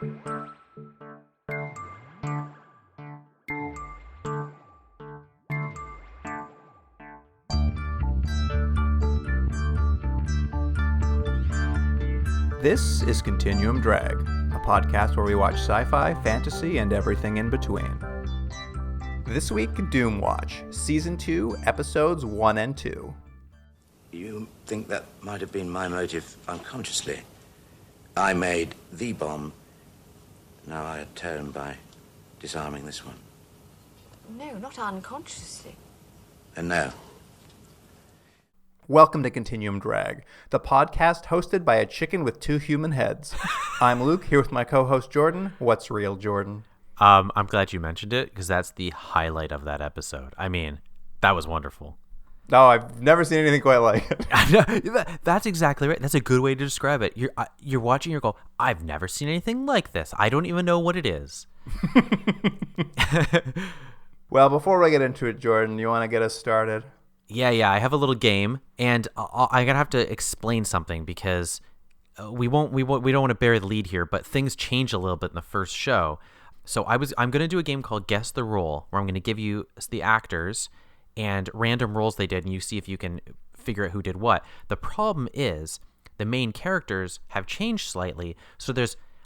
This is Continuum Drag, a podcast where we watch sci-fi, fantasy, and everything in between. This week, Doomwatch, Season 2, Episodes 1 and 2. You think that might have been my motive unconsciously? I made the bomb. Now I atone by disarming this one. No, not unconsciously. And no. Welcome to Continuum Drag, the podcast hosted by a chicken with two human heads. I'm Luke, here with my co-host Jordan. What's real, Jordan? I'm glad you mentioned it, because that's the highlight of that episode. I mean, that was wonderful. No, I've never seen anything quite like it. That's exactly right. That's a good way to describe it. You're watching, you go, I've never seen anything like this. I don't even know what it is. Well, before we get into it, Jordan, you want to get us started? Yeah. I have a little game, and I'm gonna have to explain something because we don't want to bury the lead here, but things change a little bit in the first show. So I'm gonna do a game called Guess the Role, where I'm gonna give you the actors and random roles they did, and you see if you can figure out who did what. The problem is the main characters have changed slightly. So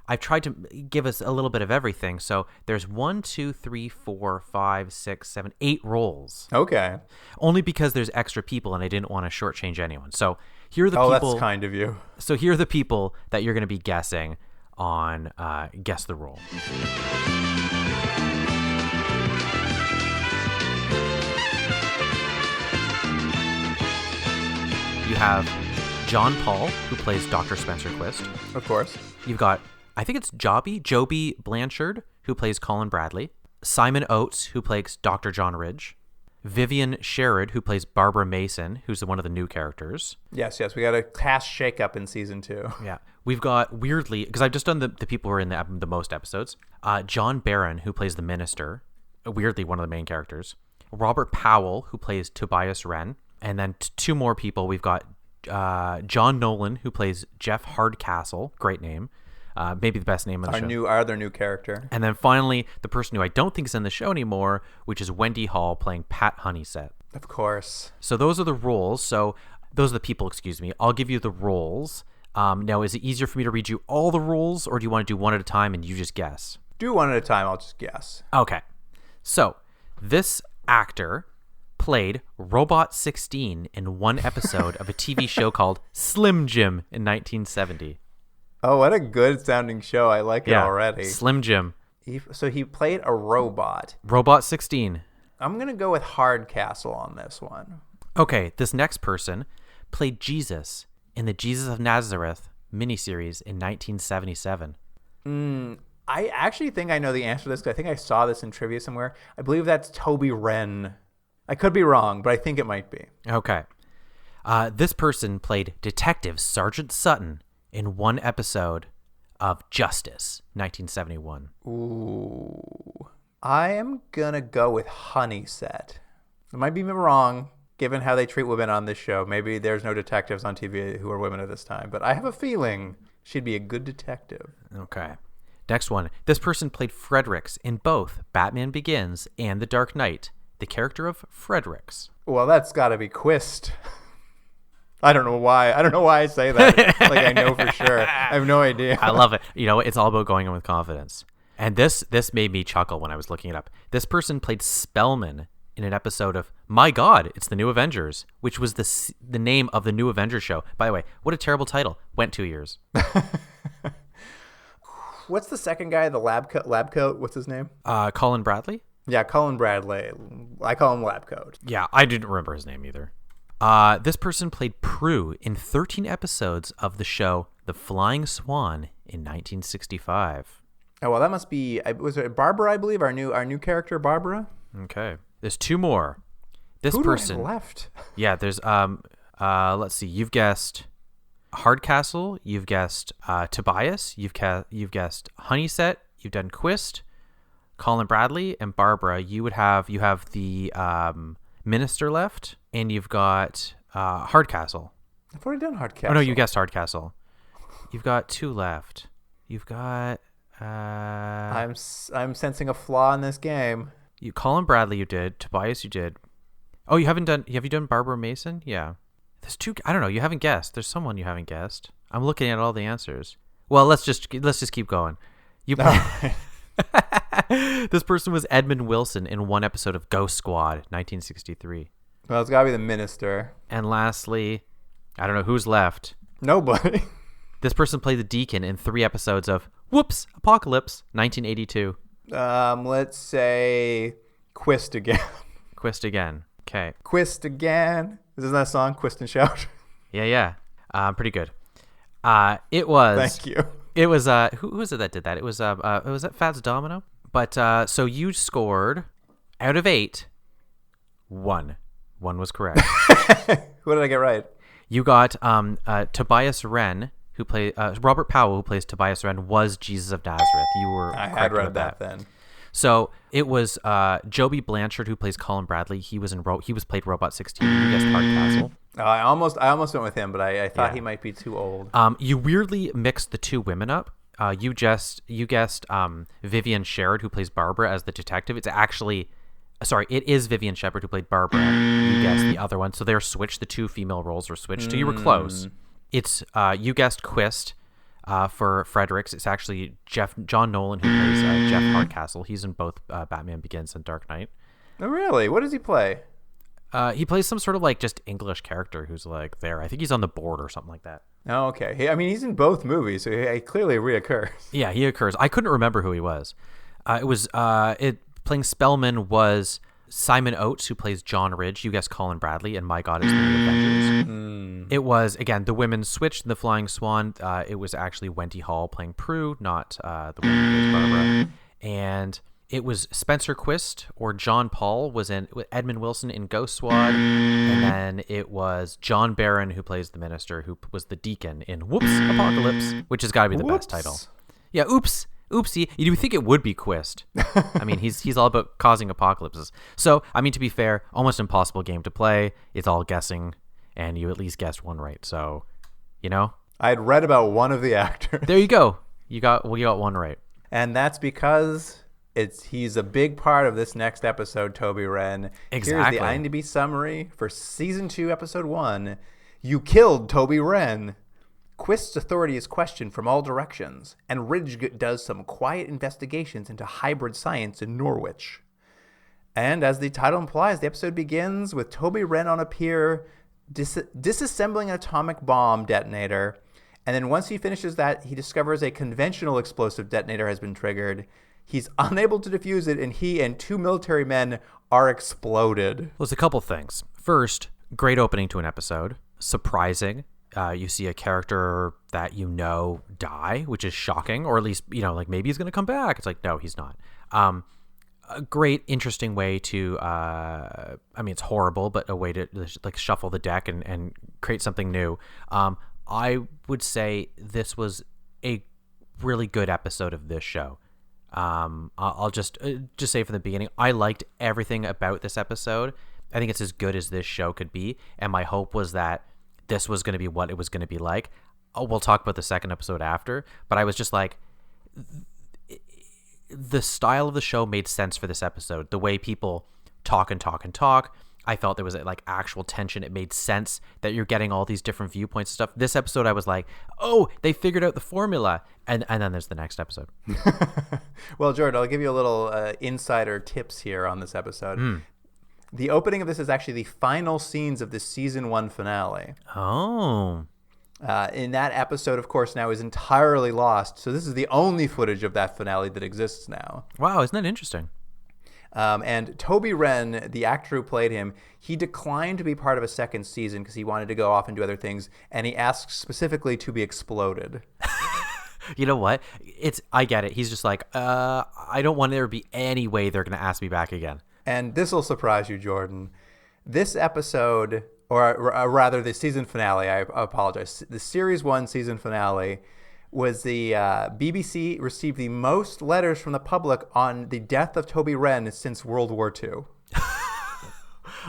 I've tried to give us a little bit of everything. So there's 1, 2, 3, 4, 5, 6, 7, 8 roles. Okay. Only because there's extra people and I didn't want to shortchange anyone. So here are the people. Oh, that's kind of you. So here are the people that you're going to be guessing on Guess the Role. You have John Paul, who plays Dr. Spencer Quist. Of course. You've got, I think it's Joby Blanchard, who plays Colin Bradley. Simon Oates, who plays Dr. John Ridge. Vivian Sherrod, who plays Barbara Mason, who's one of the new characters. Yes. We got a cast shakeup in Season 2. Yeah. We've got, weirdly, because I've just done the people who are in the most episodes, John Barron, who plays the Minister, weirdly one of the main characters. Robert Powell, who plays Tobias Wren. And then two more people. We've got John Nolan, who plays Jeff Hardcastle. Great name. Maybe the best name on the show. Our other new character. And then finally, the person who I don't think is in the show anymore, which is Wendy Hall playing Pat Honeysett. Of course. So those are the roles. So those are the people, I'll give you the roles. Now, is it easier for me to read you all the roles, or do you want to do one at a time and you just guess? Do one at a time. I'll just guess. Okay. So this actor played Robot 16 in one episode of a TV show called Slim Jim in 1970. Oh, what a good sounding show. I like it already. Slim Jim. So he played a robot. Robot 16. I'm going to go with Hardcastle on this one. Okay, this next person played Jesus in the Jesus of Nazareth miniseries in 1977. I actually think I know the answer to this because I think I saw this in trivia somewhere. I believe that's Toby Wren. I could be wrong, but I think it might be. Okay. This person played Detective Sergeant Sutton in one episode of Justice, 1971. Ooh. I am going to go with Honeysett. I might be wrong, given how they treat women on this show. Maybe there's no detectives on TV who are women at this time, but I have a feeling she'd be a good detective. Okay. Next one. This person played Fredericks in both Batman Begins and The Dark Knight. The character of Fredericks. Well, that's got to be Quist. I don't know why. I don't know why I say that. Like I know for sure. I have no idea. I love it. It's all about going in with confidence. And this made me chuckle when I was looking it up. This person played Spellman in an episode of My God, It's the New Avengers, which was the name of the New Avengers show. By the way, what a terrible title. Went 2 years. What's the second guy? The lab coat. What's his name? Colin Bradley. Yeah, Colin Bradley. I call him Lab Coat. Yeah, I didn't remember his name either. This person played Prue in 13 episodes of the show The Flying Swan in 1965. Oh, well, that must be... Was it Barbara, I believe? Our new character, Barbara? Okay. There's two more. This Who person... do I have left? Yeah, there's... let's see. You've guessed Hardcastle. You've guessed Tobias. You've guessed Honeysett. You've done Quist. Colin Bradley and Barbara, you have the Minister left, and you've got Hardcastle. I've already done Hardcastle. Oh no, you guessed Hardcastle. You've got two left. You've got I'm sensing a flaw in this game. You Colin Bradley, you did. Tobias, you did. Oh, you haven't done. Have you done Barbara Mason? Yeah. There's two. I don't know. You haven't guessed. There's someone you haven't guessed. I'm looking at all the answers. Well, let's just keep going. You. This person was Edmund Wilson in one episode of Ghost Squad, 1963. Well, it's gotta be the minister. And lastly, I don't know who's left. Nobody. This person played the deacon in 3 episodes of Whoops! Apocalypse, 1982. Let's say Quist again. Quist again. Okay. Quist again. Isn't that a song? Quist and Shout. Yeah. Pretty good. It was. Thank you. It was who was it that did that? It was that Fats Domino. But so you scored out of 8, 1. 1 was correct. What did I get right? You got Tobias Wren, who plays Robert Powell, who plays Tobias Wren, was Jesus of Nazareth. You were. I correct had read with that then. So it was Joby Blanchard, who plays Colin Bradley. He was played Robot 16. You guessed Hardcastle. I almost went with him, but I thought Yeah. he might be too old. You weirdly mixed the 2 women up. You guessed Vivian Sherrod, who plays Barbara, as the detective. It's actually, sorry, it is Vivian Shepherd who played Barbara. You guessed the other one, so they're switched. The 2 female roles were switched. So you were close. It's you guessed Quist for Fredericks. It's actually John Nolan who plays Jeff Hardcastle. He's in both Batman Begins and Dark Knight. Oh, really? What does he play? He plays some sort of like just English character who's like there. I think he's on the board or something like that. Oh, okay. He's in both movies, so he clearly reoccurs. Yeah, he occurs. I couldn't remember who he was. Playing Spellman was Simon Oates, who plays John Ridge. You guessed Colin Bradley, and My God, It's the New Avengers. It was, again, the women switched in The Flying Swan. It was actually Wendy Hall playing Prue, not the woman who plays Barbara. And it was Spencer Quist or John Paul was in Edmund Wilson in Ghost Squad. And then it was John Barron, who plays the minister, who was the deacon in Whoops! Apocalypse, which has got to be the best title. Yeah, oops. Oopsie. You would think it would be Quist. I mean, he's all about causing apocalypses. So, I mean, to be fair, almost impossible game to play. It's all guessing, and you at least guessed 1 right. So, you know? I had read about one of the actors. There you go. You got 1 right. And that's because he's a big part of this next episode, Toby Wren. Exactly. Here's the IMDb summary for Season 2, Episode 1. You killed Toby Wren. Quist's authority is questioned from all directions, and Ridge does some quiet investigations into hybrid science in Norwich. And as the title implies, the episode begins with Toby Wren on a pier disassembling an atomic bomb detonator, and then once he finishes that, he discovers a conventional explosive detonator has been triggered. He's unable to defuse it, and he and 2 military men are exploded. Well, there's a couple things. First, great opening to an episode. Surprising. You see a character that you know die, which is shocking, or at least, like maybe he's going to come back. It's like, no, he's not. A great, interesting way to, it's horrible, but a way to like shuffle the deck and create something new. I would say this was a really good episode of this show. I'll just say from the beginning, I liked everything about this episode. I think it's as good as this show could be, and my hope was that this was going to be what it was going to be like. We'll talk about the second episode after, but I was just like, the style of the show made sense for this episode. The way people talk and talk and talk, I felt there was like actual tension. It made sense that you're getting all these different viewpoints and stuff. This episode, I was like, oh, they figured out the formula. And then there's the next episode. Well, Jordan, I'll give you a little insider tips here on this episode. The opening of this is actually the final scenes of the season 1 finale. Oh. In that episode, of course, now is entirely lost. So this is the only footage of that finale that exists now. Wow, isn't that interesting? And Toby Wren, the actor who played him, he declined to be part of a second season because he wanted to go off and do other things. And he asked specifically to be exploded. You know what? I get it. He's just like, I don't want there to be any way they're going to ask me back again. And this will surprise you, Jordan. This episode, or rather the season finale, I apologize. The Series 1 season finale was the BBC received the most letters from the public on the death of Toby Wren since World War II.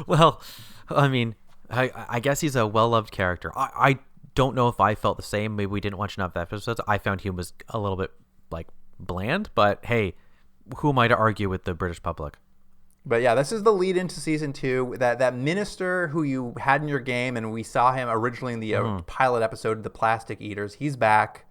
Well, I mean, I guess he's a well-loved character. I don't know if I felt the same. Maybe we didn't watch enough episodes. I found he was a little bit like bland, but hey, who am I to argue with the British public? But yeah, this is the lead into season 2. That minister who you had in your game, and we saw him originally in the pilot episode, The Plastic Eaters. He's back.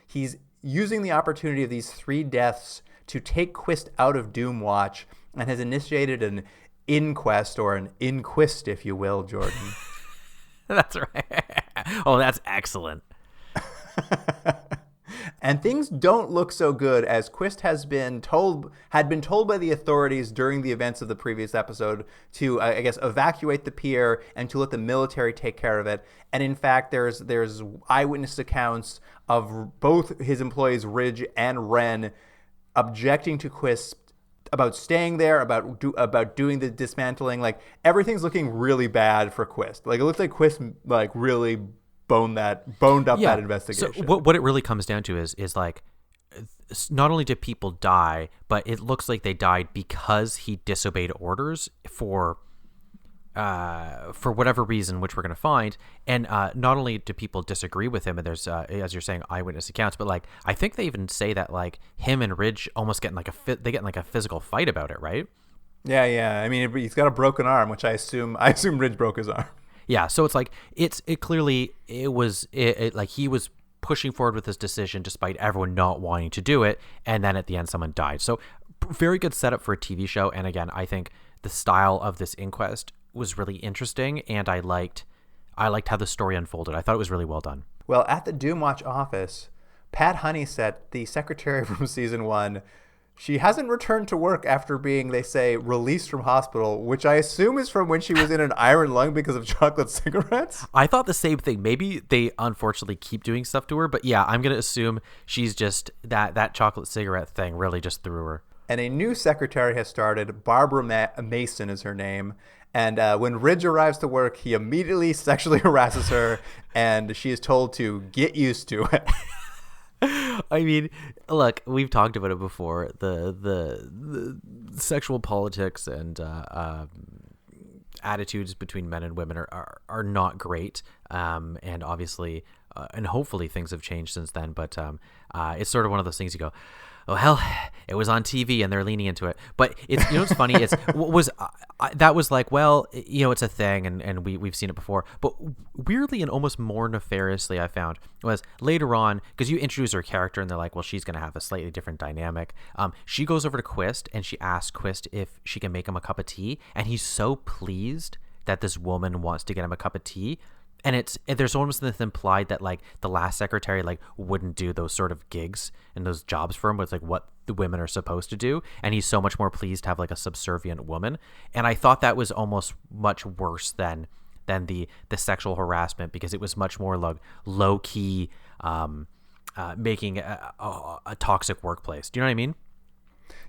He's using the opportunity of these 3 deaths to take Quist out of Doomwatch, and has initiated an inquest, or an inquist, if you will, Jordan. That's right. Oh, that's excellent. And things don't look so good, as Quist had been told by the authorities during the events of the previous episode to, I guess, evacuate the pier and to let the military take care of it. And in fact, there's eyewitness accounts of both his employees, Ridge and Wren, objecting to Quist about staying there, about doing the dismantling. Like, everything's looking really bad for Quist. Like, it looks like Quist like really boned up that investigation. So what it really comes down to is like, not only did people die, but it looks like they died because he disobeyed orders for whatever reason, which we're going to find. And not only do people disagree with him, and there's as you're saying, eyewitness accounts, but like, I think they even say that like him and Ridge almost get in like a physical fight about it, right? Yeah. I mean, he's got a broken arm, which I assume Ridge broke his arm. Yeah, so it's like it was like he was pushing forward with this decision despite everyone not wanting to do it, and then at the end someone died. So very good setup for a TV show. And again, I think the style of this inquest was really interesting, and I liked how the story unfolded. I thought it was really well done. Well, at the Doomwatch office, Pat Honeysett, the secretary from season 1, she hasn't returned to work after being, they say, released from hospital, which I assume is from when she was in an iron lung because of chocolate cigarettes. I thought the same thing. Maybe they unfortunately keep doing stuff to her, but yeah, I'm going to assume she's just that chocolate cigarette thing really just threw her. And a new secretary has started. Barbara Mason is her name. And when Ridge arrives to work, he immediately sexually harasses her, and she is told to get used to it. I mean, look, we've talked about it before. The sexual politics and attitudes between men and women are not great. And obviously, and hopefully things have changed since then. But it's sort of one of those things you go, oh hell, it was on TV and they're leaning into it. But it's, you know, what's funny is that was like, well, you know, it's a thing, and we've seen it before. But weirdly and almost more nefariously, I found was later on, because you introduce her character and they're like, well, she's going to have a slightly different dynamic. She goes over to Quist and she asks Quist if she can make him a cup of tea, and he's so pleased that this woman wants to get him a cup of tea. And there's almost this implied that like the last secretary like wouldn't do those sort of gigs and those jobs for him, but it's like what the women are supposed to do. And he's so much more pleased to have like a subservient woman. And I thought that was almost much worse than the sexual harassment, because it was much more like low key, making a toxic workplace. Do you know what I mean?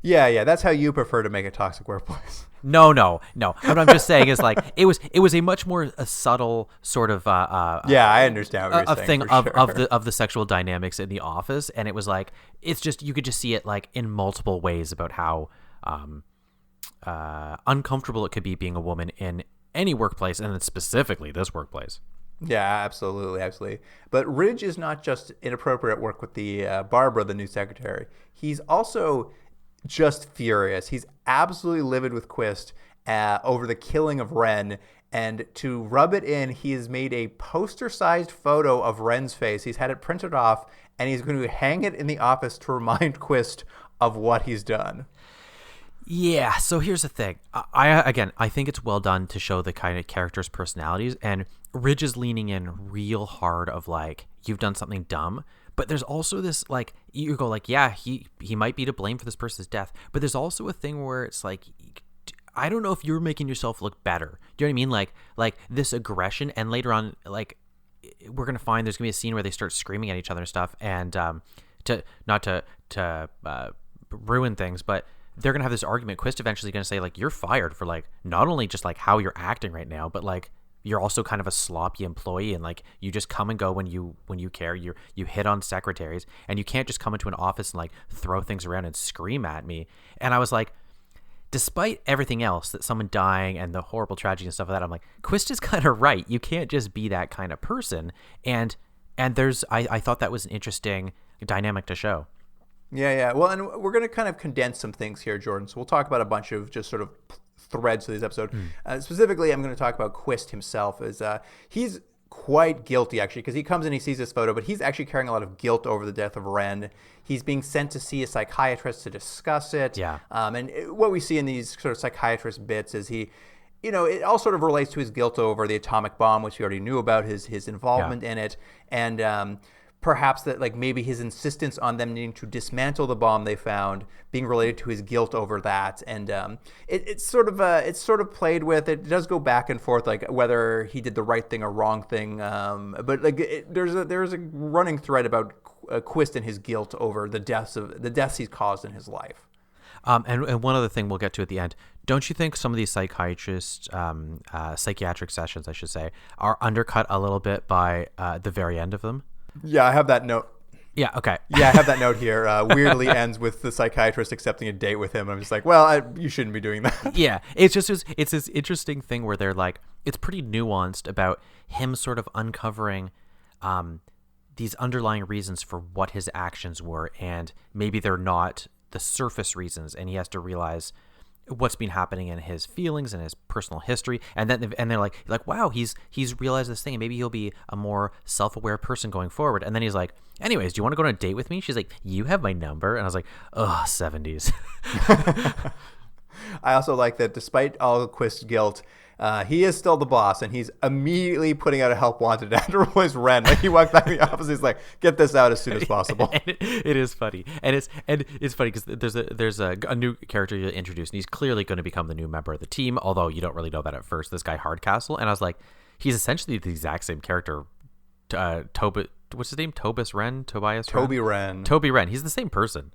Yeah, that's how you prefer to make a toxic workplace. No. What I'm just saying is like it was a much more subtle sort of yeah, I understand what you're saying, thing sure. of the sexual dynamics in the office, and it was like it's just, you could just see it like in multiple ways about how uncomfortable it could be being a woman in any workplace, and then specifically this workplace. Yeah, absolutely. But Ridge is not just inappropriate at work with the Barbara, the new secretary. He's also just furious. He's absolutely livid with Quist over the killing of Wren. And to rub it in, he has made a poster-sized photo of Wren's face. He's had it printed off, and he's going to hang it in the office to remind Quist of what he's done. Yeah, so here's the thing. I think it's well done to show the kind of characters' personalities, and Ridge is leaning in real hard of like, you've done something dumb. But there's also this, like, you go like, yeah, he might be to blame for this person's death. But there's also a thing where it's like, I don't know if you're making yourself look better. Do you know what I mean? Like this aggression. And later on, like, we're going to find there's going to be a scene where they start screaming at each other and stuff. And not to ruin things, but they're going to have this argument. Quist eventually going to say, like, you're fired for, like, not only just, like, how you're acting right now, but, like, you're also kind of a sloppy employee, and like you just come and go when you care. You hit on secretaries, and you can't just come into an office and like throw things around and scream at me. And I was like, despite everything else, that someone dying and the horrible tragedy and stuff like that, I'm like, Quist is kind of right. You can't just be that kind of person. And there's I thought that was an interesting dynamic to show. Yeah. Well, and we're going to kind of condense some things here, Jordan. So we'll talk about a bunch of just sort of threads to this episode. Specifically, I'm going to talk about Quist himself. He's quite guilty, actually, because he comes in, he sees this photo, but he's actually carrying a lot of guilt over the death of Ren. He's being sent to see a psychiatrist to discuss it. Yeah. What we see in these sort of psychiatrist bits is it all sort of relates to his guilt over the atomic bomb, which we already knew about, his involvement in it. And perhaps that like maybe his insistence on them needing to dismantle the bomb they found being related to his guilt over that. And it's sort of played with. It does go back and forth, like whether he did the right thing or wrong thing. But like there's a running thread about Quist and his guilt over the deaths he's caused in his life. And one other thing we'll get to at the end. Don't you think some of these psychiatric sessions, I should say, are undercut a little bit by the very end of them? Yeah, I have that note. Yeah, okay. Yeah, I have that note here. Weirdly ends with the psychiatrist accepting a date with him. I'm just like, well, you shouldn't be doing that. Yeah, it's this interesting thing where they're like, it's pretty nuanced about him sort of uncovering these underlying reasons for what his actions were, and maybe they're not the surface reasons, and he has to realize what's been happening in his feelings and his personal history, and they're like wow, he's realized this thing, and maybe he'll be a more self-aware person going forward. And then he's like, anyways, do you want to go on a date with me? She's like, you have my number. And I was like, ugh, 70s. I also like that despite all Quist's guilt, he is still the boss, and he's immediately putting out a help wanted ad to replace Ren. Like he walks back to the office, he's like, "Get this out as soon as possible." And it is funny, and it's funny because there's a new character you introduce, and he's clearly going to become the new member of the team. Although you don't really know that at first. This guy Hardcastle, and I was like, he's essentially the exact same character. What's his name? Tobias Ren. Toby Ren. He's the same person.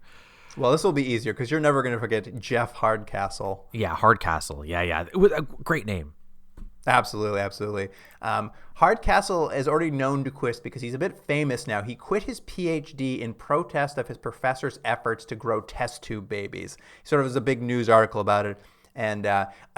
Well, this will be easier because you're never going to forget Jeff Hardcastle. Yeah, Hardcastle. Yeah. A great name. Absolutely. Hardcastle is already known to Quist because he's a bit famous now. He quit his PhD in protest of his professor's efforts to grow test tube babies. Sort of was a big news article about it. And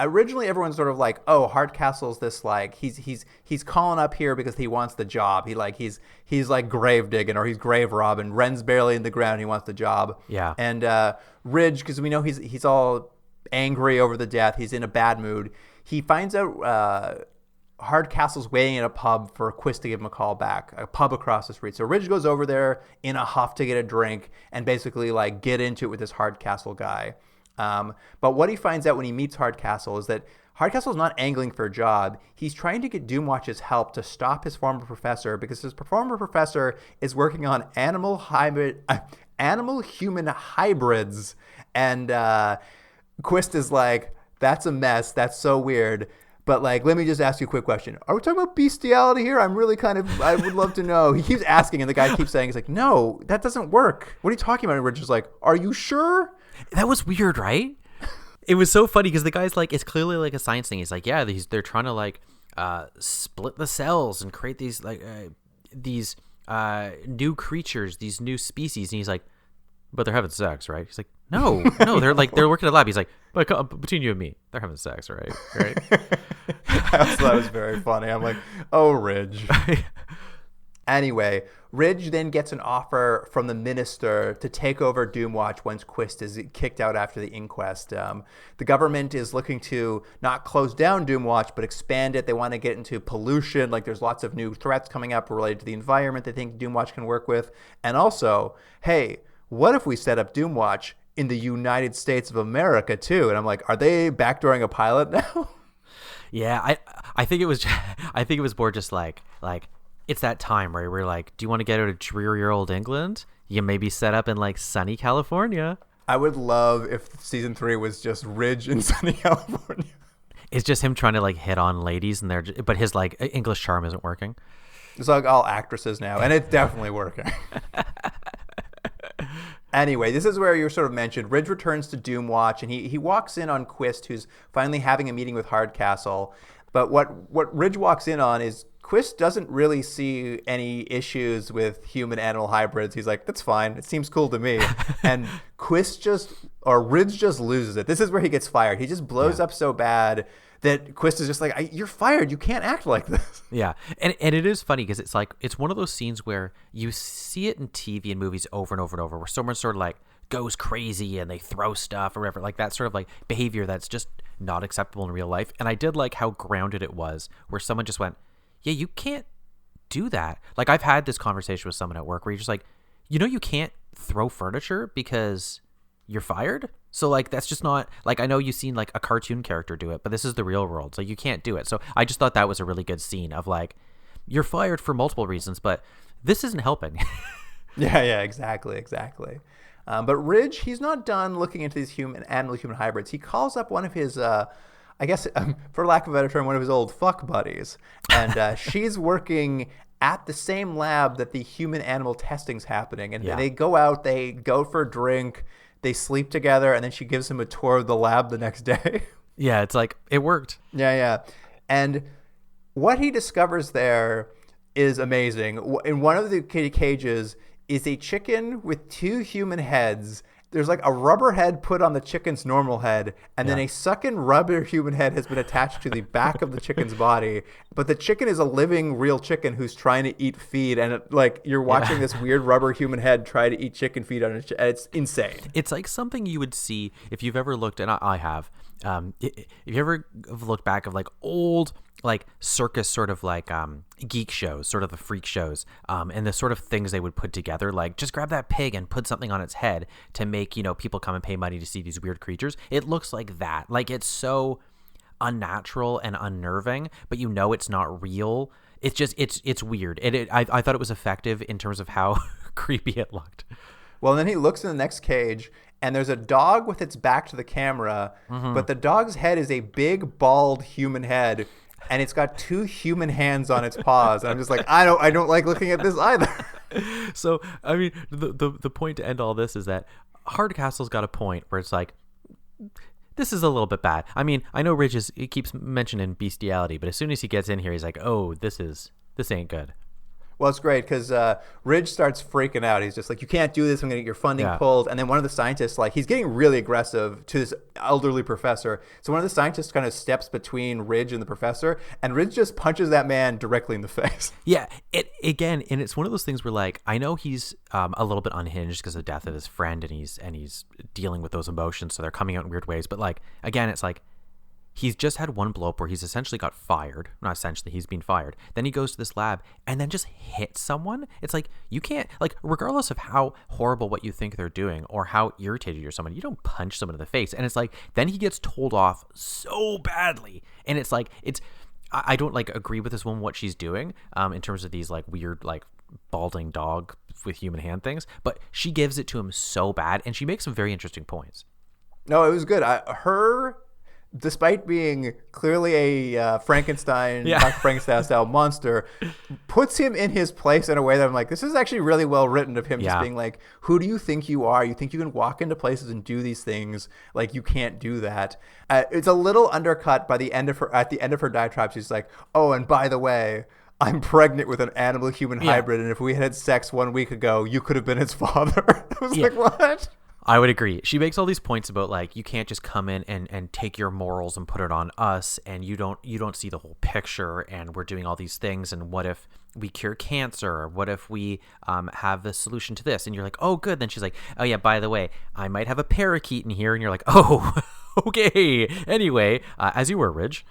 originally everyone's sort of like, oh, Hardcastle's this like he's calling up here because he wants the job. He's like grave digging, or he's grave robbing. Ren's barely in the ground. He wants the job. Yeah. And Ridge, because we know he's all angry over the death. He's in a bad mood. He finds out Hardcastle's waiting at a pub for Quist to give him a call back, a pub across the street. So Ridge goes over there in a huff to get a drink and basically like get into it with this Hardcastle guy. But what he finds out when he meets Hardcastle is that Hardcastle's not angling for a job. He's trying to get Doomwatch's help to stop his former professor because his former professor is working on animal-human hybrids. And Quist is like, that's a mess. That's so weird. But like, let me just ask you a quick question. Are we talking about bestiality here? I would love to know. He keeps asking, and the guy keeps saying, he's like, no, that doesn't work. What are you talking about? And Richard's like, are you sure? That was weird, right? It was so funny because the guy's like, it's clearly like a science thing. He's like, yeah, they're trying to like split the cells and create these like these new creatures, these new species. And he's like, but they're having sex, right? He's like, no, they're working at a lab. He's like, but between you and me, they're having sex, right? I also thought it was very funny. I'm like, oh, Ridge. Anyway, Ridge then gets an offer from the minister to take over Doomwatch once Quist is kicked out after the inquest. The government is looking to not close down Doomwatch, but expand it. They want to get into pollution. Like there's lots of new threats coming up related to the environment they think Doomwatch can work with. And also, hey, what if we set up Doomwatch in the United States of America too? And I'm like, are they backdooring a pilot now? Yeah, I think it was more just like it's that time where we're like, do you want to get out of dreary old England? You maybe set up in like sunny California. I would love if season 3 was just Ridge in sunny California. It's just him trying to like hit on ladies, but his like English charm isn't working. It's like all actresses now, and it's definitely working. Anyway, this is where you sort of mentioned Ridge returns to Doomwatch, and he walks in on Quist, who's finally having a meeting with Hardcastle. But what Ridge walks in on is Quist doesn't really see any issues with human-animal hybrids. He's like, that's fine. It seems cool to me. And Ridge just loses it. This is where he gets fired. He just blows up so bad that Quist is just like, you're fired. You can't act like this. Yeah. And it is funny because it's like, it's one of those scenes where you see it in TV and movies over and over and over where someone's sort of like goes crazy and they throw stuff or whatever, like that sort of like behavior that's just not acceptable in real life. And I did like how grounded it was, where someone just went, yeah, you can't do that. Like I've had this conversation with someone at work where you're just like, you can't throw furniture because you're fired. So like that's just not like, I know you've seen like a cartoon character do it, but this is the real world, so you can't do it. So I just thought that was a really good scene of like, you're fired for multiple reasons, but this isn't helping. Yeah, exactly. But Ridge, he's not done looking into these animal-human hybrids. He calls up one of his, I guess, for lack of a better term, one of his old fuck buddies. And she's working at the same lab that the human-animal testing's happening. And they go out, they go for a drink, they sleep together, and then she gives him a tour of the lab the next day. Yeah, it's like, it worked. Yeah. And what he discovers there is amazing. In one of the cages is a chicken with 2 human heads. There's like a rubber head put on the chicken's normal head, and then a second rubber human head has been attached to the back of the chicken's body. But the chicken is a living, real chicken who's trying to eat feed, and you're watching this weird rubber human head try to eat chicken feed on it. It's insane. It's like something you would see if you've ever looked, and I have. If you ever look back of like old like circus sort of like geek shows, sort of the freak shows, and the sort of things they would put together, like just grab that pig and put something on its head to make, people come and pay money to see these weird creatures. It looks like that. Like it's so unnatural and unnerving, but it's not real. It's just it's weird. I thought it was effective in terms of how creepy it looked. Well, then he looks in the next cage, and there's a dog with its back to the camera, but the dog's head is a big, bald human head, and it's got 2 human hands on its paws. And I'm just like, I don't like looking at this either. So, I mean, the point to end all this is that Hardcastle's got a point where it's like, this is a little bit bad. I mean, I know he keeps mentioning bestiality, but as soon as he gets in here, he's like, oh, this ain't good. Well, it's great because Ridge starts freaking out. He's just like, you can't do this. I'm going to get your funding pulled. And then one of the scientists, he's getting really aggressive to this elderly professor. So one of the scientists kind of steps between Ridge and the professor, and Ridge just punches that man directly in the face. Yeah, and it's one of those things where, like, I know he's a little bit unhinged because of the death of his friend, and he's dealing with those emotions, so they're coming out in weird ways. But, like, again, it's like, he's just had one blow up where he's essentially got fired. Not essentially, he's been fired. Then he goes to this lab and then just hits someone. It's like, you can't, like, regardless of how horrible what you think they're doing or how irritated you're someone, you don't punch someone in the face. And it's like, then he gets told off so badly. And it's like, I don't like agree with this woman, what she's doing in terms of these like weird, like balding dog with human hand things. But she gives it to him so bad, and she makes some very interesting points. No, it was good. Despite being clearly a Frankenstein, Dr. Frankenstein style monster, puts him in his place in a way that I'm like, this is actually really well written of him just being like, who do you think you are? You think you can walk into places and do these things? Like, you can't do that. It's a little undercut by at the end of her diatribe. She's like, oh, and by the way, I'm pregnant with an animal-human hybrid, and if we had sex 1 week ago, you could have been his father. I was like, what? I would agree. She makes all these points about like, you can't just come in and take your morals and put it on us, and you don't see the whole picture, and we're doing all these things, and what if we cure cancer? What if we have the solution to this? And you're like, oh, good. Then she's like, oh yeah, by the way, I might have a parakeet in here, and you're like, oh, okay. Anyway, as you were, Ridge.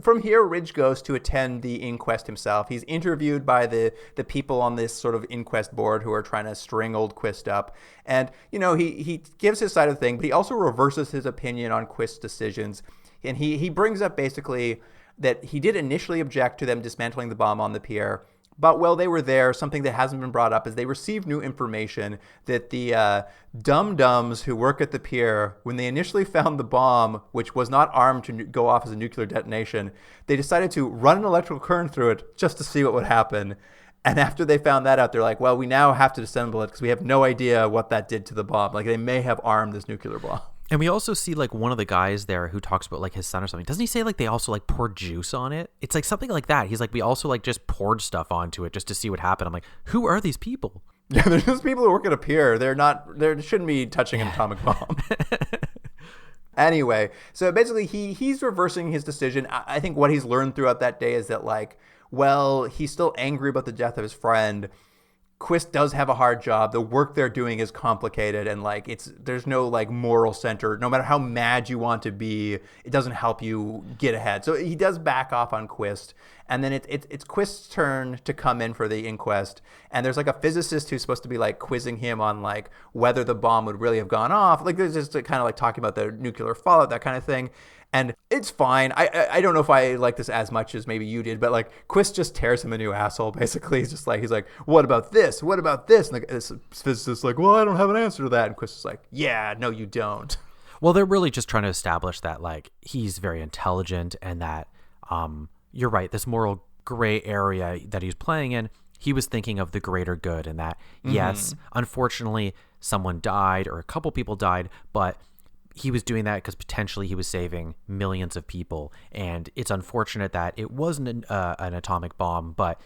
From here, Ridge goes to attend the inquest himself. He's interviewed by the people on this sort of inquest board who are trying to string old Quist up. And, he gives his side of the thing, but he also reverses his opinion on Quist's decisions. And he brings up basically that he did initially object to them dismantling the bomb on the pier. But while they were there, something that hasn't been brought up is they received new information that the dum-dums who work at the pier, when they initially found the bomb, which was not armed to go off as a nuclear detonation, they decided to run an electrical current through it just to see what would happen. And after they found that out, they're like, well, we now have to disassemble it because we have no idea what that did to the bomb. Like, they may have armed this nuclear bomb. And we also see like one of the guys there who talks about like his son or something. Doesn't he say like they also like poured juice on it? It's like something like that. He's like, we also like just poured stuff onto it just to see what happened. I'm like, who are these people? Yeah, they're just people who work at a pier. They shouldn't be touching an atomic bomb. Anyway, so basically he's reversing his decision. I think what he's learned throughout that day is that like, well, he's still angry about the death of his friend. Quist does have a hard job. The work they're doing is complicated, and like there's no like moral center. No matter how mad you want to be, it doesn't help you get ahead. So he does back off on Quist, and then it's Quist's turn to come in for the inquest. And there's like a physicist who's supposed to be like quizzing him on like whether the bomb would really have gone off. Like there's just kind of like talking about the nuclear fallout, that kind of thing. And it's fine. I don't know if I like this as much as maybe you did, but like Quist just tears him a new asshole. Basically, he's like, what about this? What about this? And this physicist is like, well, I don't have an answer to that. And Quist is like, yeah, no, you don't. Well, they're really just trying to establish that like he's very intelligent and that you're right. This moral gray area that he's playing in, he was thinking of the greater good, and that yes, unfortunately, someone died or a couple people died, but he was doing that because potentially he was saving millions of people. And it's unfortunate that it wasn't an atomic bomb, but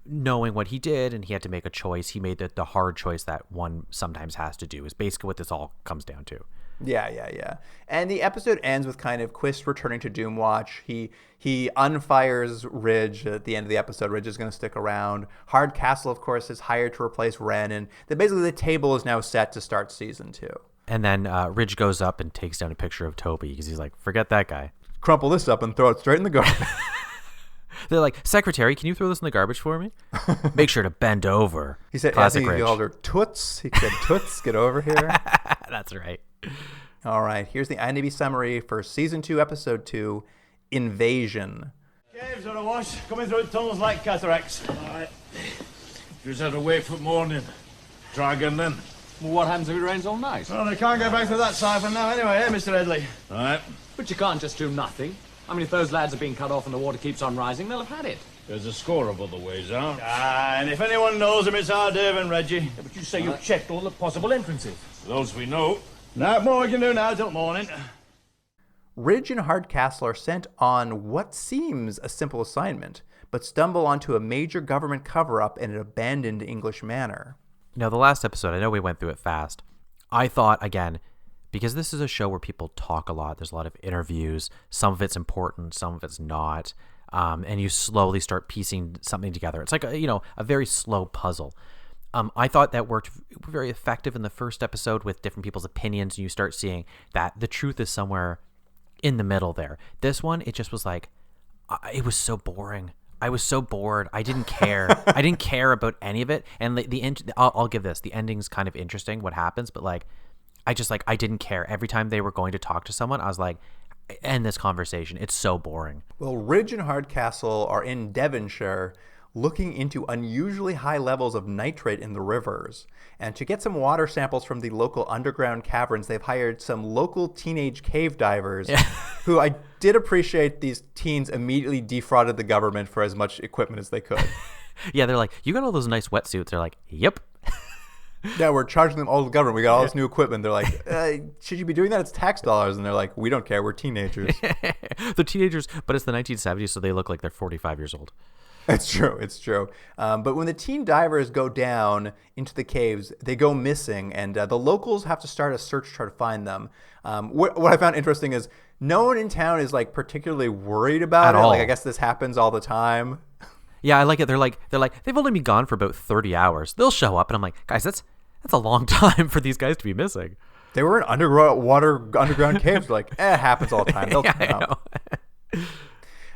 knowing what he did and he had to make a choice, he made the hard choice that one sometimes has to do, is basically what this all comes down to. Yeah. And the episode ends with kind of Quist returning to Doomwatch. He unfires Ridge at the end of the episode. Ridge is going to stick around. Hardcastle, of course, is hired to replace Ren. And basically the table is now set to start season 2. And then Ridge goes up and takes down a picture of Toby because he's like, forget that guy. Crumple this up and throw it straight in the garbage. They're like, secretary, can you throw this in the garbage for me? Make sure to bend over. He said, Classic he Ridge. called her Toots. He said, Toots, get over here. That's right. All right, here's the IMDb summary for Season 2, Episode 2, Invasion. Caves on a wash, coming through tunnels like cataracts. All right. Just had to wait for morning. Try again then. Well, what happens if it rains all night? Well, they can't go back through that siphon now anyway, eh, Mr. Headley? All right. But you can't just do nothing. I mean, if those lads are being cut off and the water keeps on rising, they'll have had it. There's a score of other ways out. And if anyone knows them, it's our Dave and Reggie. Yeah, but you say you've checked all the possible entrances. Those we know. No more we can do now till morning. Ridge and Hardcastle are sent on what seems a simple assignment, but stumble onto a major government cover-up in an abandoned English manor. Now, the last episode, I know we went through it fast. I thought, again, because this is a show where people talk a lot, there's a lot of interviews, some of it's important, some of it's not, and you slowly start piecing something together. It's like, a very slow puzzle. I thought that worked very effective in the first episode with different people's opinions, and you start seeing that the truth is somewhere in the middle there. This one, it just was like, it was so boring. I was so bored. I didn't care. I didn't care about any of it. And I'll give this. The ending's kind of interesting, what happens, but like, I didn't care. Every time they were going to talk to someone, I was like, end this conversation. It's so boring. Well, Ridge and Hardcastle are in Devonshire looking into unusually high levels of nitrate in the rivers. And to get some water samples from the local underground caverns, they've hired some local teenage cave divers who I did appreciate. These teens immediately defrauded the government for as much equipment as they could. Yeah, they're like, you got all those nice wetsuits. They're like, yep. Yeah, we're charging them all the government. We got all this new equipment. They're like, should you be doing that? It's tax dollars. And they're like, we don't care. We're teenagers. They're teenagers, but it's the 1970s, so they look like they're 45 years old. It's true. But when the teen divers go down into the caves, they go missing, and the locals have to start a search to try to find them. What I found interesting is no one in town is like particularly worried about it. All. Like, I guess this happens all the time. Yeah, I like it. They're like they've only been gone for about 30 hours. They'll show up, and I'm like, guys, that's a long time for these guys to be missing. They were in underground caves. Like, it happens all the time. They'll come out.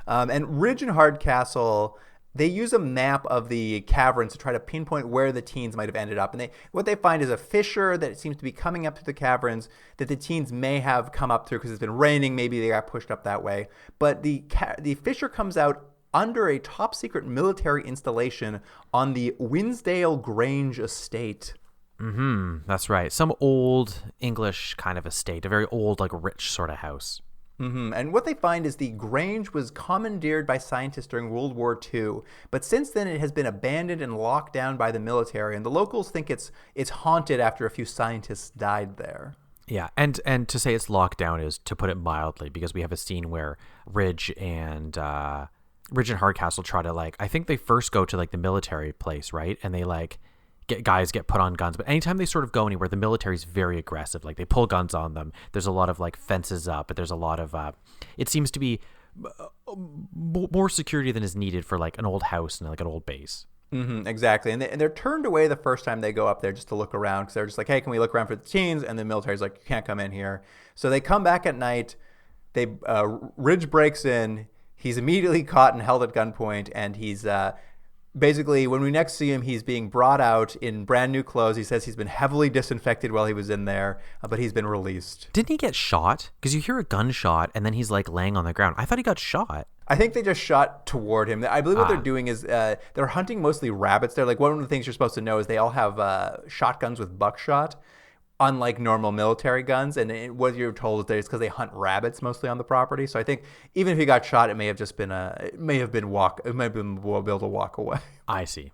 And Ridge and Hardcastle, they use a map of the caverns to try to pinpoint where the teens might have ended up. And what they find is a fissure that seems to be coming up to the caverns that the teens may have come up through because it's been raining. Maybe they got pushed up that way. But the fissure comes out under a top-secret military installation on the Winsdale Grange estate. That's right. Some old English kind of estate, a very old, like, rich sort of house. And what they find is the Grange was commandeered by scientists during World War II, but since then it has been abandoned and locked down by the military, and the locals think it's haunted after a few scientists died there. Yeah, and to say it's locked down is to put it mildly, because we have a scene where Ridge and Hardcastle try to, like, I think they first go to, like, the military place, right? And they, like, get put on guns. But anytime they sort of go anywhere, the military's very aggressive. Like, they pull guns on them. There's a lot of, like, fences up, but there's a lot of it seems to be more security than is needed for, like, an old house and, like, an old base. Exactly. And they're turned away the first time they go up there just to look around because they're just like, hey, can we look around for the teens? And the military's like, you can't come in here. So they come back at night. Ridge breaks in. He's immediately caught and held at gunpoint. And he's basically, when we next see him, he's being brought out in brand new clothes. He says he's been heavily disinfected while he was in there, but he's been released. Didn't he get shot? Because you hear a gunshot and then he's like laying on the ground. I thought he got shot. I think they just shot toward him. I believe what they're doing is they're hunting mostly rabbits. They're like, one of the things you're supposed to know is they all have shotguns with buckshot, unlike normal military guns. And what you're told is because they hunt rabbits mostly on the property. So I think even if he got shot, it may have just been able to walk away. I see.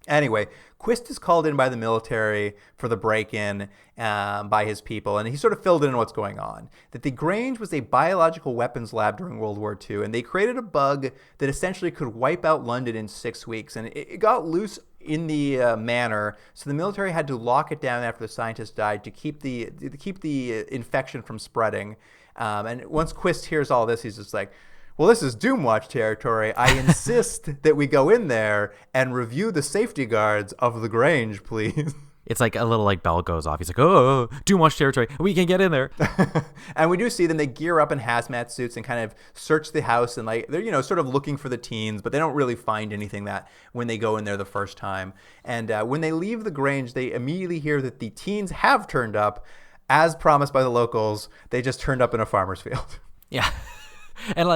Anyway, Quist is called in by the military for the break-in by his people, and he sort of filled in what's going on. That the Grange was a biological weapons lab during World War II, and they created a bug that essentially could wipe out London in 6 weeks. And it got loose in the manor, so the military had to lock it down after the scientists died to keep the infection from spreading. And once Quist hears all this, he's just like, well, this is Doomwatch territory. I insist that we go in there and review the safety guards of the Grange, please. It's like a little like bell goes off. He's like, oh, Doomwatch territory. We can get in there. And we do see them. They gear up in hazmat suits and kind of search the house. And like they're, sort of looking for the teens, but they don't really find anything that when they go in there the first time. And when they leave the Grange, they immediately hear that the teens have turned up. As promised by the locals, they just turned up in a farmer's field. Yeah. And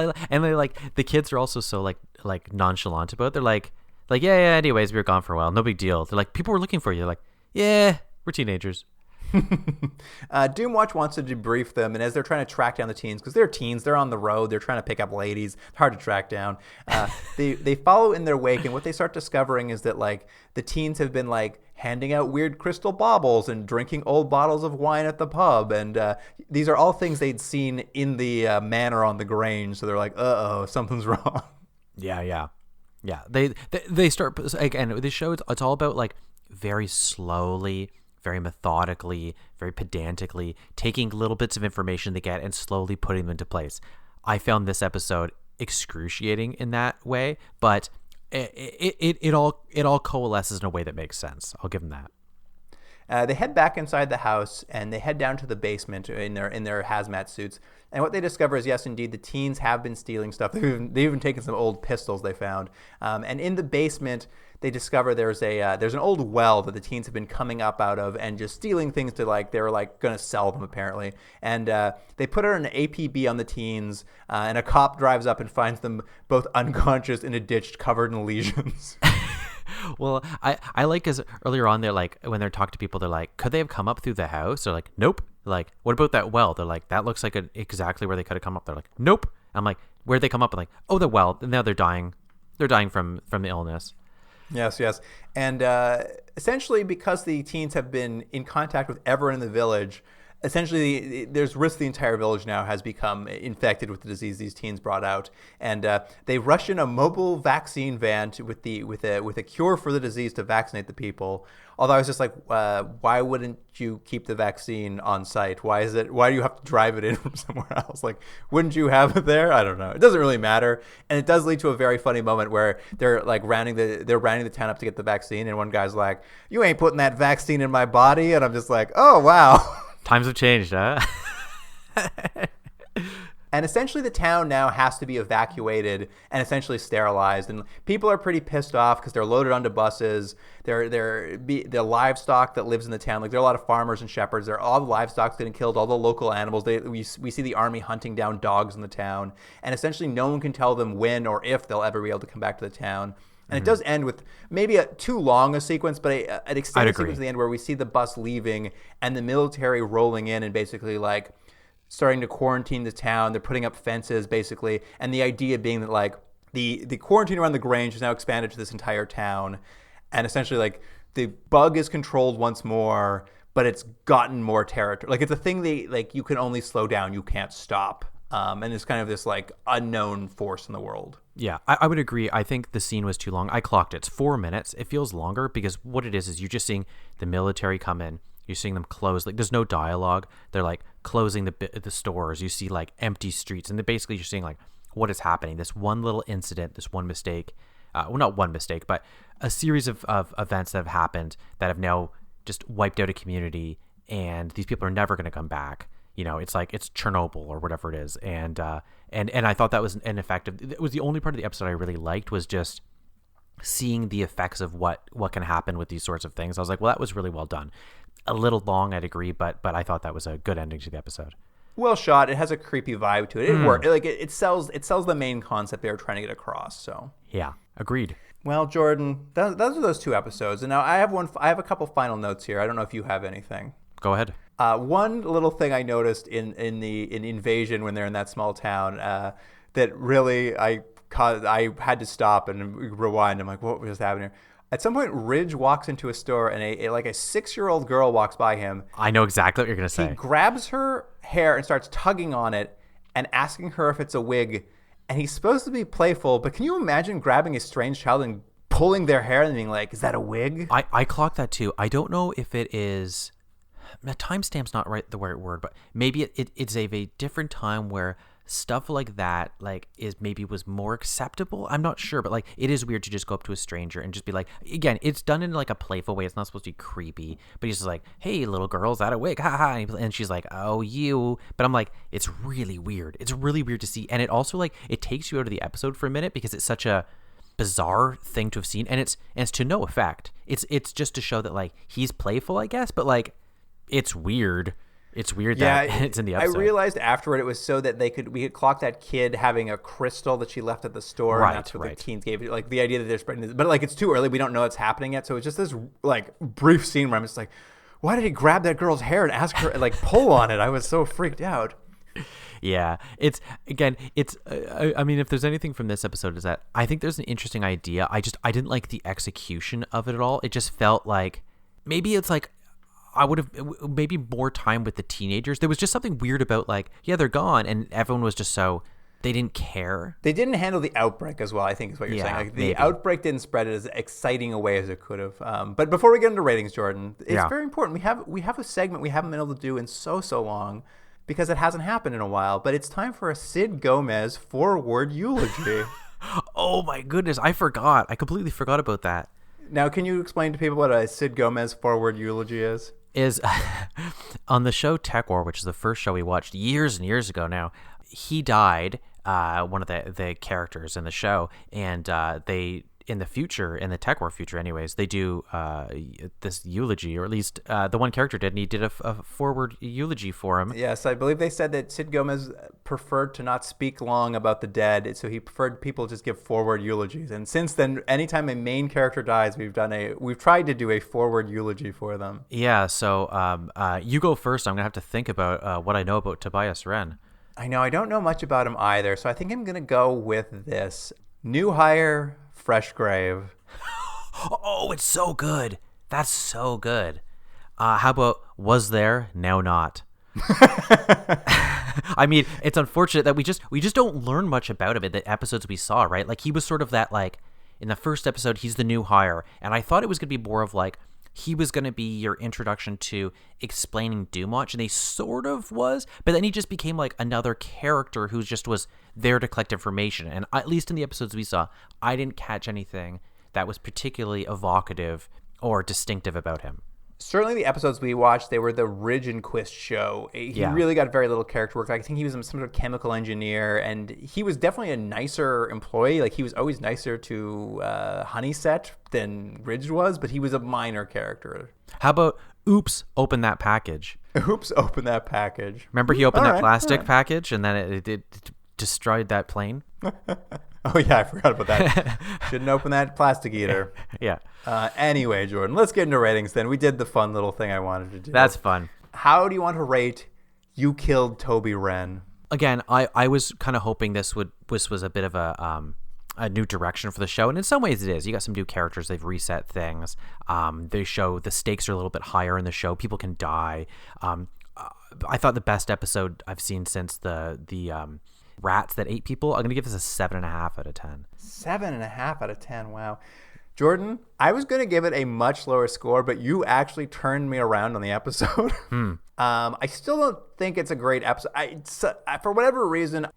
they like the kids are also so like nonchalant about it. They're like yeah, anyways, we were gone for a while, no big deal. They're like, people were looking for you. They're like, yeah, we're teenagers. Doomwatch wants to debrief them, and as they're trying to track down the teens, because they're teens, they're on the road, they're trying to pick up ladies, it's hard to track down. They follow in their wake, and what they start discovering is that like the teens have been like handing out weird crystal baubles and drinking old bottles of wine at the pub, and these are all things they'd seen in the manor on the Grange. So they're like, uh-oh, something's wrong. Yeah. They start again. This show, it's all about like very slowly, very methodically, very pedantically taking little bits of information they get and slowly putting them into place. I found this episode excruciating in that way, but it all coalesces in a way that makes sense. I'll give them that. They head back inside the house and they head down to the basement in their hazmat suits. And what they discover is, yes, indeed, the teens have been stealing stuff. They've even taken some old pistols they found. And in the basement, they discover there's an old well that the teens have been coming up out of and just stealing things to they're going to sell them apparently. And they put out an APB on the teens, and a cop drives up and finds them both unconscious in a ditch covered in lesions. Well, I like, because earlier on they're like, when they're talking to people, they're like, could they have come up through the house? They're like, nope. Like, what about that well? They're like, that looks like exactly where they could have come up. They're like, nope. I'm like, where'd they come up? I'm like, oh, the well. And now they're dying. They're dying from the illness. Yes. And essentially, because the teens have been in contact with everyone in the village, essentially there's risk the entire village now has become infected with the disease these teens brought out. And they rush in a mobile vaccine van with a cure for the disease to vaccinate the people. Although I was just like, why wouldn't you keep the vaccine on site? Why do you have to drive it in from somewhere else? Like, wouldn't you have it there? I don't know. It doesn't really matter. And it does lead to a very funny moment where they're like rounding the town up to get the vaccine, and one guy's like, you ain't putting that vaccine in my body. And I'm just like, oh, wow. Times have changed, huh? And essentially the town now has to be evacuated and essentially sterilized. And people are pretty pissed off because they're loaded onto buses. The livestock that lives in the town, like there are a lot of farmers and shepherds. All the livestock's getting killed, all the local animals. We see the army hunting down dogs in the town. And essentially no one can tell them when or if they'll ever be able to come back to the town. And it does end with maybe too long a sequence, but an extended sequence at the end where we see the bus leaving and the military rolling in and basically like starting to quarantine the town. They're putting up fences basically. And the idea being that like the quarantine around the Grange is now expanded to this entire town. And essentially like the bug is controlled once more, but it's gotten more territory. Like it's a thing you can only slow down. You can't stop. And it's kind of this like unknown force in the world. Yeah, I would agree. I think the scene was too long. I clocked it. It's 4 minutes. It feels longer because what it is you're just seeing the military come in. You're seeing them close. Like there's no dialogue. They're like closing the stores. You see like empty streets, and basically you're seeing like what is happening. This one little incident, this one mistake. well, not one mistake, but a series of events that have happened that have now just wiped out a community, and these people are never going to come back. You know, it's like it's Chernobyl or whatever it is, and I thought that was an effective. It was the only part of the episode I really liked was just seeing the effects of what can happen with these sorts of things. I was like, well, that was really well done. A little long, I'd agree, but I thought that was a good ending to the episode. Well shot. It has a creepy vibe to it. It worked. Like it sells the main concept they were trying to get across. So Yeah, agreed. well, Jordan, those are those 2 episodes, and now I have a couple final notes here. I don't know if you have anything. Go ahead. One little thing I noticed in the invasion when they're in that small town that really I had to stop and rewind. I'm like, what was happening here? At some point, Ridge walks into a store and a 6-year-old girl walks by him. I know exactly what you're going to say. He grabs her hair and starts tugging on it and asking her if it's a wig. And he's supposed to be playful, but can you imagine grabbing a strange child and pulling their hair and being like, is that a wig? I clocked that too. I don't know if it is... timestamp's not the right word, but maybe it's a different time where stuff like that was more acceptable. I'm not sure, but it is weird to just go up to a stranger and just be like, again, it's done in a playful way. It's not supposed to be creepy, but he's just like, hey, little girl, is that a wig? Ha ha. And she's like, oh, you. But I'm like, it's really weird. It's really weird to see. And it also it takes you out of the episode for a minute because it's such a bizarre thing to have seen. And it's to no effect. It's just to show that he's playful, I guess, but it's weird. It's weird that it's in the episode. I realized afterward it was so that we could clock that kid having a crystal that she left at the store. Right, and that's what the teens gave you. The idea that they're spreading this. But it's too early. We don't know it's happening yet. So it's just this brief scene where I'm just like, why did he grab that girl's hair and ask her, pull on it? I was so freaked out. Yeah. I mean, if there's anything from this episode is that I think there's an interesting idea. I didn't like the execution of it at all. It just felt like maybe it's I would have maybe more time with the teenagers. There was just something weird about they're gone, and everyone was just so they didn't care. They didn't handle the outbreak as well, I think is what you're saying. The outbreak didn't spread it as exciting a way as it could have. But before we get into ratings, Jordan, it's very important. We have a segment we haven't been able to do in so long because it hasn't happened in a while. But it's time for a Sid Gomez 4-word eulogy. Oh my goodness, I forgot. I completely forgot about that. Now, can you explain to people what a Sid Gomez 4-word eulogy is? Is on the show Tech War, which is the first show we watched years and years ago now, he died, one of the characters in the show, and they in the future, in the Tech War future anyways, they do this eulogy, or at least the one character did, and he did a 4-word eulogy for him. Yes, I believe they said that Sid Gomez preferred to not speak long about the dead, so he preferred people just give 4-word eulogies. And since then, anytime a main character dies, we've tried to do a 4-word eulogy for them. Yeah, so you go first. I'm going to have to think about what I know about Tobias Wren. I know, I don't know much about him either, so I think I'm going to go with this. New hire, fresh grave. Oh, it's so good. That's so good. How about was there, now not? I mean, it's unfortunate that we just don't learn much about him in the episodes we saw, right? He was sort of that, in the first episode, he's the new hire. And I thought it was going to be more of he was going to be your introduction to explaining Doomwatch, and he sort of was, but then he just became another character who just was there to collect information. And at least in the episodes we saw, I didn't catch anything that was particularly evocative or distinctive about him. Certainly the episodes we watched, they were the Ridge and Quist show. He really got very little character work. I think he was some sort of chemical engineer, and he was definitely a nicer employee. He was always nicer to Honeyset than Ridge was, but he was a minor character. How about oops, open that package? Oops, open that package. Remember he opened that plastic package, and then it destroyed that plane? Oh, yeah, I forgot about that. Shouldn't open that plastic either. Yeah. Anyway, Jordan, let's get into ratings then. We did the fun little thing I wanted to do. That's fun. How do you want to rate You Killed Toby Wren? Again, I was kind of hoping this was a bit of a new direction for the show, and in some ways it is. You got some new characters. They've reset things. They show the stakes are a little bit higher in the show. People can die. I thought the best episode I've seen since the rats that ate people. I'm going to give this a 7.5 out of 10. 7.5 out of 10. Wow. Jordan, I was going to give it a much lower score, but you actually turned me around on the episode. I still don't think it's a great episode. For whatever reason,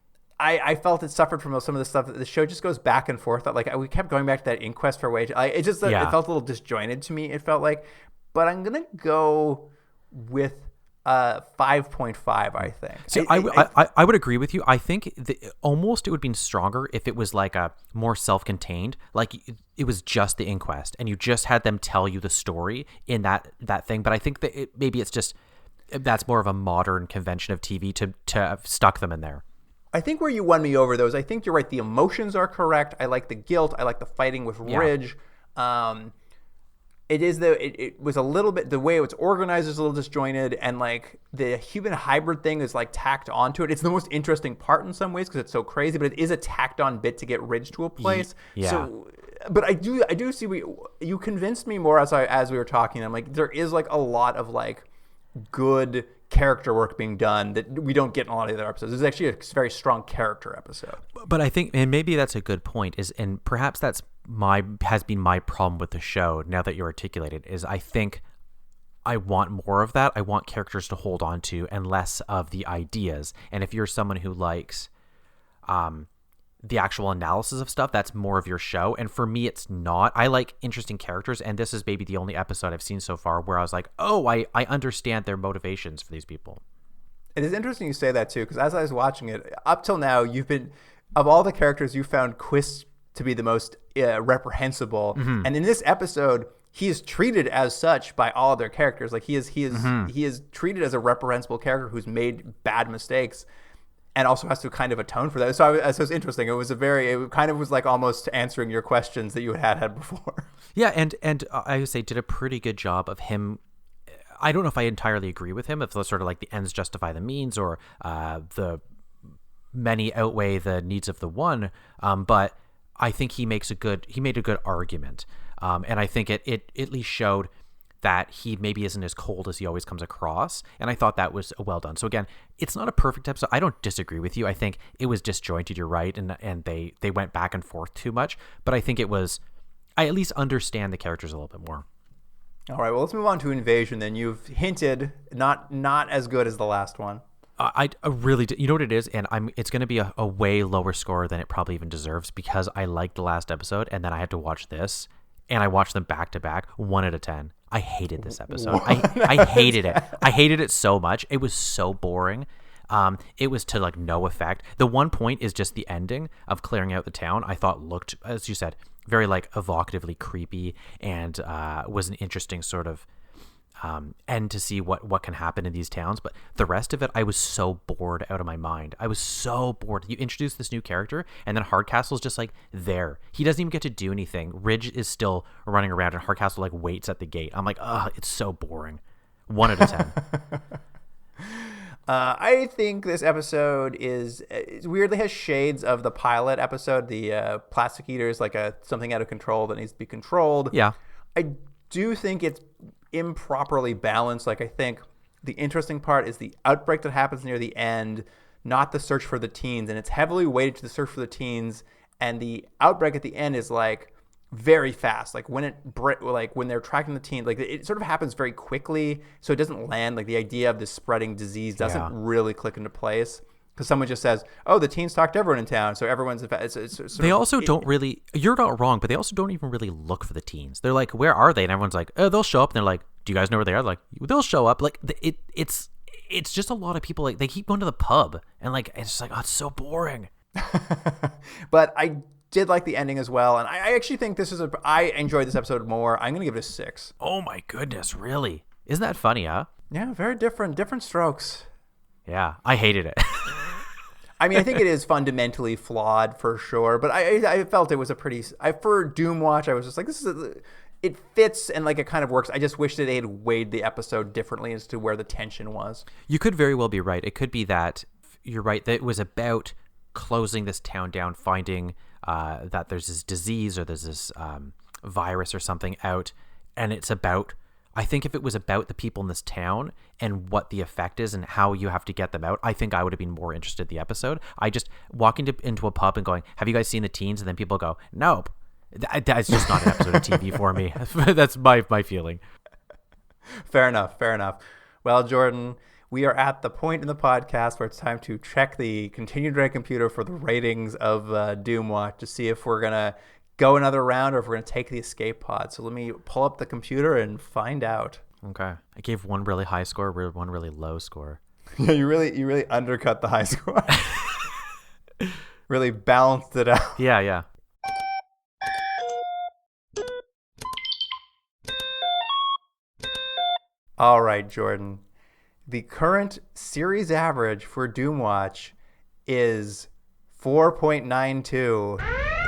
I felt it suffered from some of the stuff that the show just goes back and forth. Like we kept going back to that inquest for wage. It just it felt a little disjointed to me. It felt like, but I'm gonna go with 5.5. I think. See, I would agree with you. I think almost it would have been stronger if it was like a more self-contained, like it was just the inquest and you just had them tell you the story in that thing. But I think that maybe it's just that's more of a modern convention of TV to have stuck them in there. I think where you won me over, though, is I think you're right. The emotions are correct. I like the guilt. I like the fighting with Ridge. It was a little bit, the way it was organized is a little disjointed, and like the human hybrid thing is like tacked onto it. It's the most interesting part in some ways because it's so crazy, but it is a tacked on bit to get Ridge to a place. Yeah. So, but I do see you convinced me more as we were talking. I'm like, there is like a lot of like good character work being done that we don't get in a lot of the other episodes. This is actually a very strong character episode. But I think, and maybe that's a good point, and perhaps that's has been my problem with the show now that you articulate it, is I think I want more of that. I want characters to hold on to and less of the ideas. And if you're someone who likes the actual analysis of stuff, that's more of your show. And for me, it's not. I like interesting characters, and this is maybe the only episode I've seen so far where I was like, oh, I understand their motivations for these people. It is interesting you say that too, because as I was watching it, up till now, you've been, of all the characters, you found Quist to be the most reprehensible. Mm-hmm. And in this episode, he is treated as such by all other characters. Like he is treated as a reprehensible character who's made bad mistakes and also has to kind of atone for that. So it was interesting. It kind of was like almost answering your questions that you had before. Yeah, and I would say did a pretty good job of him. I don't know if I entirely agree with him, if it's sort of like the ends justify the means, or the many outweigh the needs of the one. But I think he made a good argument. And I think it at least showed that he maybe isn't as cold as he always comes across. And I thought that was well done. So again, it's not a perfect episode. I don't disagree with you. I think it was disjointed. You're right. And they went back and forth too much. But I think I at least understand the characters a little bit more. All right. Well, let's move on to Invasion then. You've hinted not as good as the last one. I really do. You know what it is? And it's going to be a way lower score than it probably even deserves, because I liked the last episode and then I had to watch this, and I watched them back to back, 1 out of 10. I hated this episode. I hated it. I hated it so much. It was so boring. It was to like no effect. The one point is just the ending of clearing out the town. I thought looked, as you said, very like evocatively creepy, and was an interesting sort of end to see what can happen in these towns. But the rest of it, I was so bored out of my mind. I was so bored. You introduce this new character, and then Hardcastle's just like there. He doesn't even get to do anything. Ridge is still running around, and Hardcastle like waits at the gate. I'm like, ugh, it's so boring. 1 out of 10. I think this episode weirdly has shades of the pilot episode. The plastic eater is like something out of control that needs to be controlled. Yeah. I do think it's improperly balanced. Like, I think the interesting part is the outbreak that happens near the end, not the search for the teens. And it's heavily weighted to the search for the teens. And the outbreak at the end is like very fast. Like when they're tracking the teens, like it sort of happens very quickly. So it doesn't land. Like the idea of this spreading disease doesn't really click into place. Because someone just says, "Oh, the teens talked to everyone in town, so everyone's." They also don't really. You're not wrong, but they also don't even really look for the teens. They're like, "Where are they?" And everyone's like, "Oh, they'll show up." And they're like, "Do you guys know where they are?" They're like, they'll show up. Like it's just a lot of people. Like they keep going to the pub, and like it's just like, oh, it's so boring. But I did like the ending as well, and I actually think I enjoyed this episode more. I'm gonna give it a 6. Oh my goodness, really? Isn't that funny, huh? Yeah, very different strokes. Yeah, I hated it. I mean, I think it is fundamentally flawed for sure, but I felt it was for Doomwatch, I was just like, it fits and like it kind of works. I just wish that they had weighed the episode differently as to where the tension was. You could very well be right. It could be that you're right, that it was about closing this town down, finding that there's this disease or there's this virus or something out, and it's about, I think if it was about the people in this town and what the effect is and how you have to get them out, I think I would have been more interested in the episode. I just walking into a pub and going, "Have you guys seen the teens?" And then people go, "Nope." That's just not an episode of TV for me. That's my feeling. Fair enough. Well, Jordan, we are at the point in the podcast where it's time to check the Continuum Drag computer for the ratings of Doomwatch to see if we're going to go another round or if we're going to take the escape pod. So let me pull up the computer and find out. Okay. I gave one really high score, one really low score. Yeah, you really undercut the high score. Really balanced it out. Yeah. All right, Jordan. The current series average for Doomwatch is 4.92.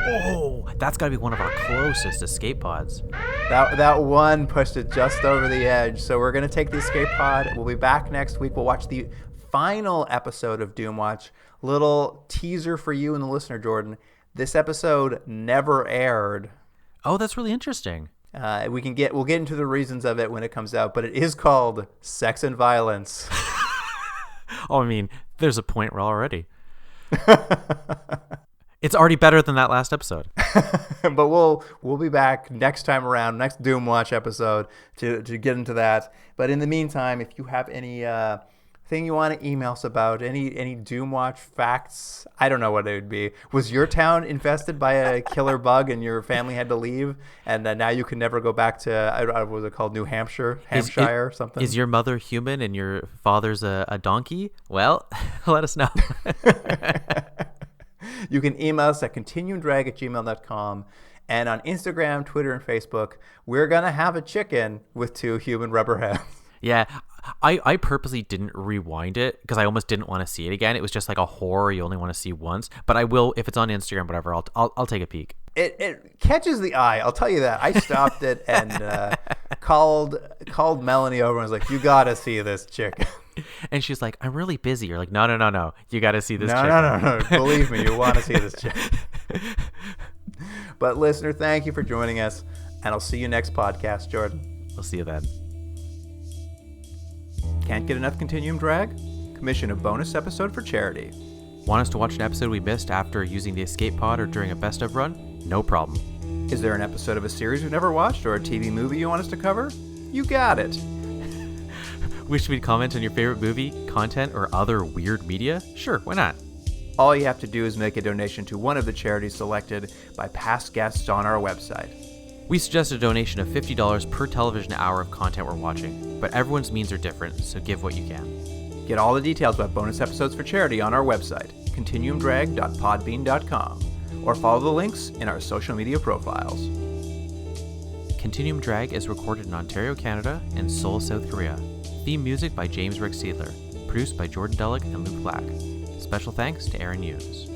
Oh, that's got to be one of our closest escape pods. That one pushed it just over the edge. So we're going to take the escape pod. We'll be back next week. We'll watch the final episode of Doomwatch. Little teaser for you and the listener, Jordan. This episode never aired. Oh, that's really interesting. We'll get into the reasons of it when it comes out, but it is called Sex and Violence. Oh, I mean, there's a point where already. It's already better than that last episode. But we'll be back next time around, next Doomwatch episode to get into that. But in the meantime, if you have any thing you want to email us about, any Doomwatch facts, I don't know what it would be. Was your town infested by a killer bug and your family had to leave, and now you can never go back to, what was it called, New Hampshire, or something? Is your mother human and your father's a donkey? Well, let us know. You can email us at continuumdrag@gmail.com. And on Instagram, Twitter, and Facebook, we're going to have a chicken with 2 human rubber heads. Yeah, I purposely didn't rewind it because I almost didn't want to see it again. It was just like a horror you only want to see once. But I will, if it's on Instagram, whatever, I'll take a peek. It catches the eye. I'll tell you that. I stopped it and called Melanie over and was like, "You got to see this chicken." And she's like, "I'm really busy." You're like, No. You got to see this chicken. No. Believe me, you want to see this chicken. But listener, thank you for joining us, and I'll see you next podcast, Jordan. We'll see you then. Can't get enough Continuum Drag? Commission a bonus episode for charity. Want us to watch an episode we missed after using the escape pod or during a best of run? No problem. Is there an episode of a series we've never watched or a TV movie you want us to cover? You got it. Wish we'd comment on your favorite movie, content, or other weird media? Sure, why not? All you have to do is make a donation to one of the charities selected by past guests on our website. We suggest a donation of $50 per television hour of content we're watching, but everyone's means are different, so give what you can. Get all the details about bonus episodes for charity on our website, continuumdrag.podbean.com, or follow the links in our social media profiles. Continuum Drag is recorded in Ontario, Canada, and Seoul, South Korea. Theme music by James Rick Seidler, produced by Jordan Dullick and Luke Black. Special thanks to Aaron Hughes.